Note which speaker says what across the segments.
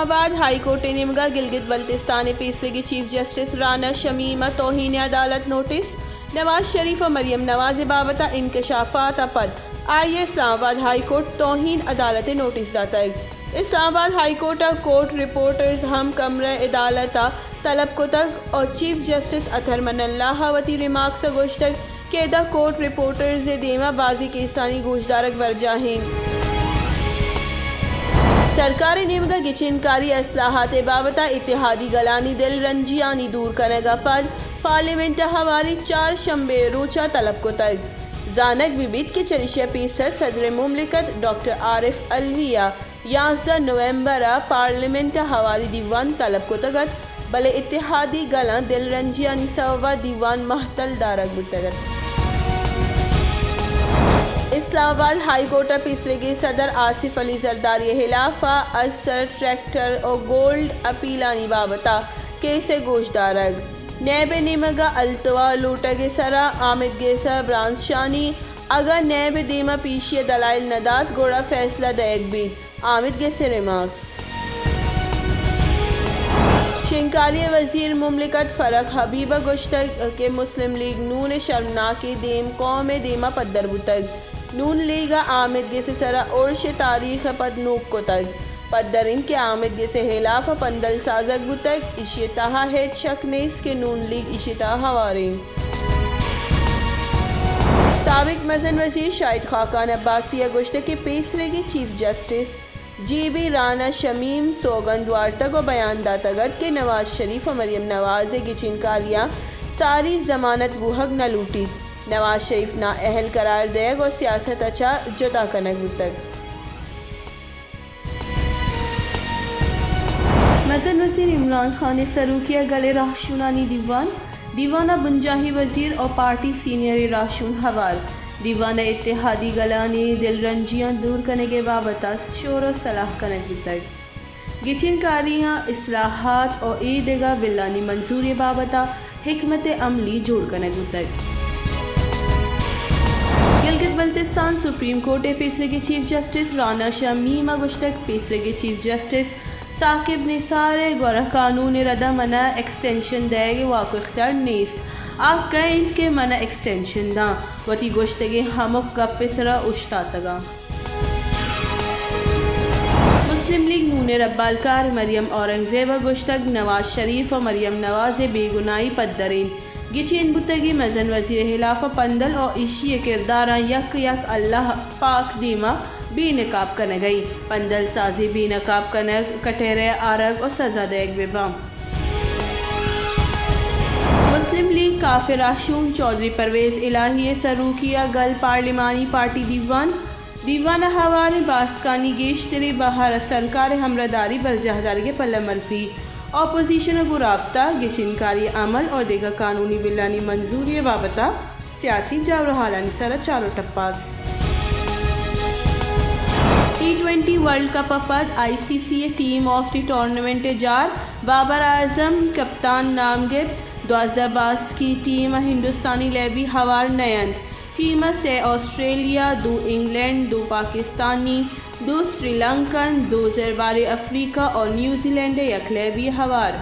Speaker 1: اسلام آباد high court نمگا گلگت بلتستان پیشوی چیف جسٹس رانا شمیمہ توہین عدالت نوٹس نواز شریف و مریم نواز بابتا انکشافات پد آئی اسلام آباد ہائی کورٹ توہین عدالت نوٹس داتا ہے۔ اسلام آباد ہائی کورٹ کورٹ رپورٹرز ہم کمرہ عدالت طلب کو تک اور چیف جسٹس اطہر من اللہ وتی ریمارکس گوشتک کہ دا کورٹ رپورٹرز دیما بازی کیسانی گوشدارک ورجاہین سرکار نیمگا گچنکاری اصلاحات بابتا اتحادی گلانی دل رنجیانی دور کنگا پد پارلیمنٹ حوالی 4 شنبے روچا طلب کو تک زانک بیت کے 40% صدر مملکت ڈاکٹر عارف الویہ 11 نومبر پارلیمنٹ حوالی دیوان طلب کو تگت بلے اتحادی گلان دل رنجیانی سوا دیوان محتل دارک بتگت۔ اسلام آباد ہائی کورٹ پیشوے کے صدر آصف علی زرداری خلاف اثر ٹریکٹر اور گولڈ اپیلانی بابتا کیسے گوشدارک نیب نیمگا التوا لوٹگ سرا آمد گیسا برانس شانی اگر نیب دیما پیشی دلائل ندات گوڑا فیصلہ دیگ بیت آمد گیسے ریمارکس شنکاری وزیر مملکت فرق حبیبہ گوشتک کہ مسلم لیگ نون شرمناکی دیم قوم دیما پدر بتگ نون لیگ آمد گیسے سرا اورش تاریخ پد نوک کو تگ پدرین کے آمد گیسے خلاف پندل سازک بتگ اشیتاہا ہیت شک نیس کے نون لیگ اشیتاہا وارین سابق مزن وزیر شاہد خاقان عباسیہ گوشتک کہ پیشوے کے chief justice G B Rana Shamim سوگند وارتا کو بیان داتگت کہ نواز شریف و مریم نواز گچنکاریاں ساری ضمانت بوحق نہ لوٹی نواز شریف نا اہل قرار دے گو سیاست اچھا جدا کنگ تک مزن وزیر عمران خان نے سروکیہ گلے راہشونانی دیوانہ بنجاہی وزیر اور پارٹی سینئر راہشون حوال دیوانہ اتحادی گلانی دل رنجیاں دور کرنے کے بابتا شور و صلاح کنگ تک گچنکاریاں اصلاحات اور دیگا بلانی منظوری بابتا حکمت عملی جوڑ کنگ تک گلگت بلتستان سپریم کورٹ پیشوے کے چیف جسٹس رانا شمیمہ گوشتک پیشوے کے چیف جسٹس ثاقب نثار گورہ قانون ردا منع ایکسٹینشن دے گے واقع اختیار نیست آگ کہیں کے منع ایکسٹینشن دا وطی گوشتگی ہمک گپ سرا اشتاتگا مسلم لیگ نون ربالکار مریم اورنگزیبہ گوشتگ نواز شریف و مریم نواز بے گناہی پدرین گچین بتگی مزن وزیر خلاف پندل اور عشی کردارہ یک اللہ پاک دیما بی نقاب کنے گئی پندل سازی بی نقاب کنے کٹیرے آرگ اور سزا دیگ ببام مسلم لیگ کافر راہشون چودھری پرویز الہی سروکیہ گل پارلیمانی پارٹی دیوان حوالے باسکانی گیشتری بہار سرکار ہمرداری برجہداری کے پلہ مرضی اپوزیشن کو رابطہ گچنکاری عمل اور دیگر قانونی بلانی منظوری بابتا سیاسی جاور حالانی سرا چارو ٹپاس T20 ورلڈ کپ پد آئی سی سی ٹیم آف دی ٹورنامنٹ جار بابر اعظم کپتان نامگد 2022 کی ٹیم ہندوستانی لیبی ہوار نیند ٹیم سے آسٹریلیا 2 انگلینڈ 2 پاکستانی 2 سری لنکن 2 زربار افریقہ اور نیوزی لینڈ یک لیبی ہوار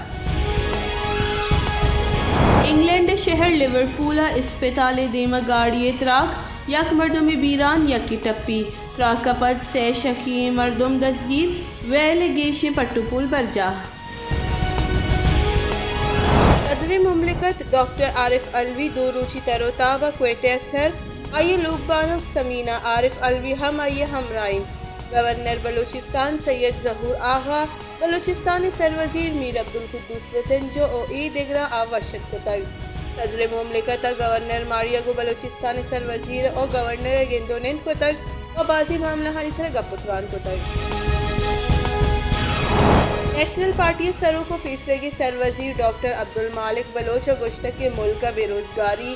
Speaker 1: انگلینڈ شہر لیورپول اسپتال دیما گاڑی تراک یک مردم بیران یکی ٹپی تراک پد سے شکی مردم دزگیر ویل گیش پٹو پول برجا صدر مملکت ڈاکٹر عارف الوی 2 روچی تروتاب کوئٹہ سر آئیے لوگ بانک سمینہ عارف الوی ہم آئیے ہمراہی گورنر بلوچستان سید ظہور آغا بلوچستان سروزیر میر عبدالقدوس وسنجو او دیگرہ آواشت کتگ صدر مملکت گورنر ماریگو بلوچستان سروزیر اور گورنر گندونند کتگ اور بازی معاملہ ہانی سر گپتران کتگ نیشنل پارٹی سرو کو پیسرے کی سروزیر ڈاکٹر عبدالمالک بلوچ گوشتک کے ملک کا بے روزگاری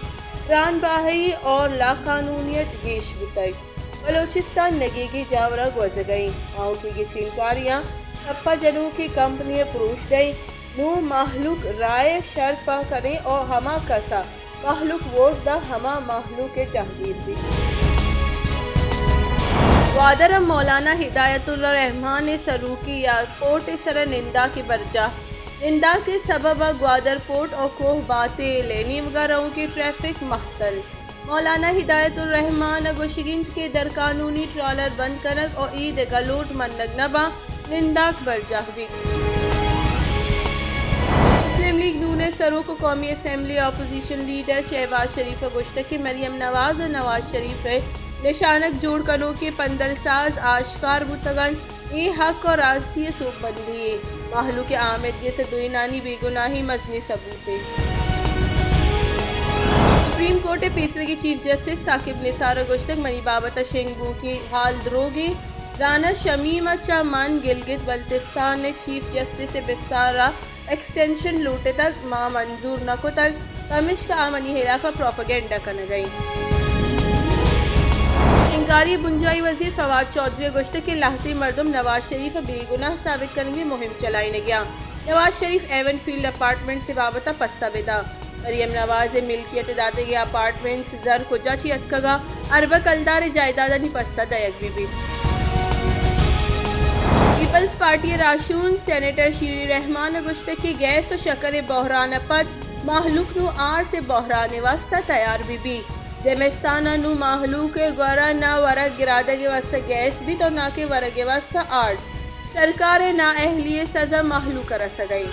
Speaker 1: ران باہی اور لا قانونیت گیش بتگ بلوچستان نگی کی جاورہ گوز گئی آؤں کی گچنکاریاں تپا جنو کی کمپنی پروش دیں نو محلوق رائے شرپا کریں اور ہما کسا محلوق ووٹ دا ہما محلوق جہگیر بھی گوادر مولانا ہدایت الرحمان سروکی ایئرپورٹ سر نندا کی برجا نندا کے سبب گوادر پورٹ اور کوہ باطل نیمگاروں کی ٹریفک معطل مولانا ہدایت الرحمان گوشگند کے در قانونی ٹرالر بند کنک اور عید گلوٹ منگ نبا ننداک برجاہ بھی مسلم لیگ نون سروک قومی اسمبلی اپوزیشن لیڈر شہباز شریف گشتکی مریم نواز اور نواز شریف نشانک جوڑ کنو کے پندل ساز آشکار بتگن ای حق اور راستی سوک بندی محلوک آمد جیسے دوئی نانی بے گناہی مزنی ثبوت سپریم کورٹ پیشوے کی چیف جسٹس ثاقب نثار گشتک منی بابت شنگو کی حال دروگی رانا شمیم چامان گلگت بلتستان نے چیف جسٹس بستارا ایکسٹینشن لوٹے تک ماں منظور نکو تک کمشک آمنی خلاف پروپیگنڈا کرنے گئی انکاری بنجائی وزیر فواد چودھری گشت کے لاہتی مردم نواز شریف بے گناہ ثابت کرنے کی مہم چلائی نے گیا Nawaz Sharif even field apartment سے وابطہ پسا بیدا مریم نواز ملکیت داتے گیا اپارٹمنٹ زر کو جاچی اتکگا اربہ کلدار جائیدادہ نی پسا دیگ بھی پیپلز پارٹی راشون سینیٹر شیری رحمان گشتک کے گیس و شکر بحران پد محلوک نو آرت بحران واسطہ تیار بھی زمستانہ نو محلوک گورا نہ ورگ گرادہ کے واسطہ گیس بھی تو نہ کے ورگ واسطہ آرت سرکار نا اہلی سزا محلوک رس گئی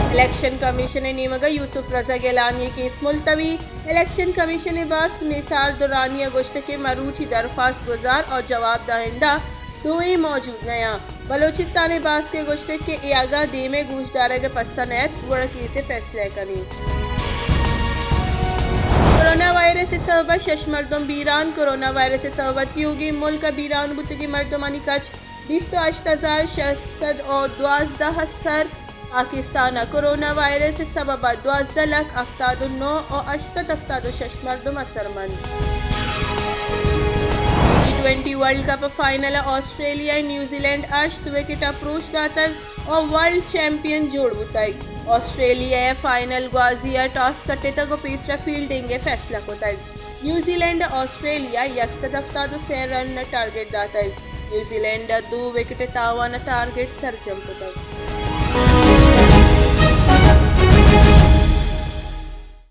Speaker 1: الیکشن کمیشن نیمگا یوسف رضا گیلانی کیس ملتوی الیکشن کمیشن باسک نثار درانی گشت کے مروچی درخواست گزار اور جواب دہندہ دوئی موجود نیا بلوچستان باس کے گشتک کے ایاگا دیمے گوشدارہ کے پسا نیت گوڑکی سے فیصلہ کریں کرونا وائرس سے سبب شش مردم بیران کرونا وائرس سے سبب تیوگی ملک بیران بتگی مردمانی کچ 28,612 سر پاکستان کرونا وائرس سے سبب 12,79 اور 876 مردم اثرمند T20 world cup final Australia نیوزی لینڈ اشت وکٹ اپروچ داتک اور ورلڈ چیمپئن جوڑ بتائگ آسٹریلیا فائنل گوازیا ٹاس کٹے تک اور پیسرا فیلڈنگ فیصلہ کو تک نیوزی لینڈ آسٹریلیا 173 رن ٹارگٹ داتک نیوزی لینڈ 2 وکٹ تاوان ٹارگٹ سرجم کو تک